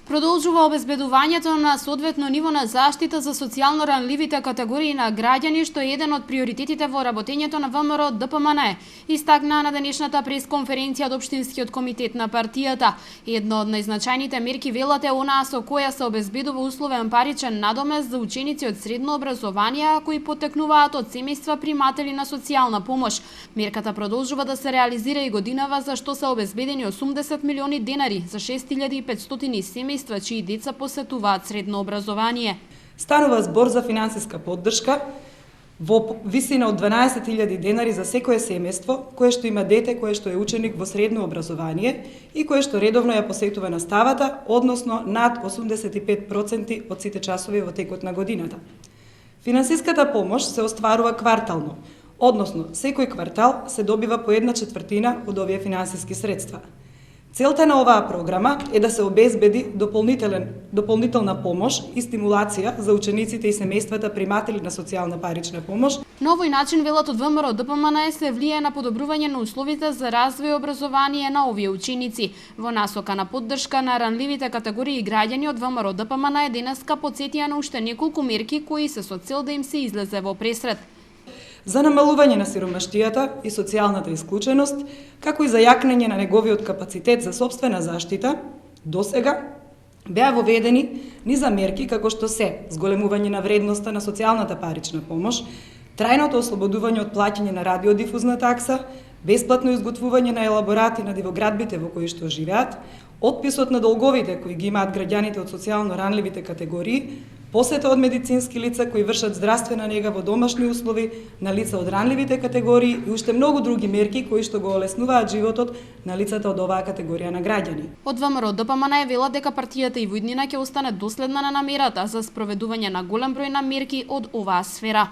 Продолжува обезбедувањето на соодветно ниво на заштита за социјално ранливите категории на граѓани, што е еден од приоритетите во работењето на ВМРО ДПМН, истакна на денешната пресконференција од Општинскиот комитет на партијата. Едно од најзначајните мерки, велат, е онаа со која се обезбедува условен паричен надомест за ученици од средно образование кои потекнуваат од семејства приматели на социјална помош. Мерката продолжува да се реализира и годинава, за што се обезбедени 80 милиони денари за 6500 семејства чии деца посетуваат средно образование. Станува збор за финансиска поддршка во висина од 12.000 денари за секое семејство кое што има дете кое што е ученик во средно образование и кое што редовно ја посетува наставата, односно над 85% од сите часови во текот на годината. Финансиската помош се остварува квартално, односно секој квартал се добива по 1/4 од овие финансиски средства. Целта на оваа програма е да се обезбеди дополнителна помош и стимулација за учениците и семејствата приматели на социјална парична помош. На овој начин, велат од ВМРО ДПМН, се влие на подобрување на условите за развој и образование на овие ученици. Во насока на поддршка на ранливите категории граѓани, од ВМРО ДПМН денеска потсетија на уште неколку мерки кои се со цел да им се излезе во пресред. За намалување на сиромаштијата и социјалната исклученост, како и за јакнење на неговиот капацитет за сопствена заштита, досега беа воведени низа мерки како што се зголемување на вредноста на социјалната парична помош, трајното ослободување од плаќање на радиодифузна такса, бесплатно изготвување на елаборати на дивоградбите во кои што живеат, отписот на долговите кои ги имаат граѓаните од социјално ранливите категории, посета од медицински лица кои вршат здравствена нега во домашни услови на лица од ранливите категории и уште многу други мерки кои што го олеснуваат животот на лицата од оваа категорија на граѓани. Од ВМРО ДПМН велат дека партијата и во иднина ќе остане доследна на намерата за спроведување на голем број на мерки од оваа сфера.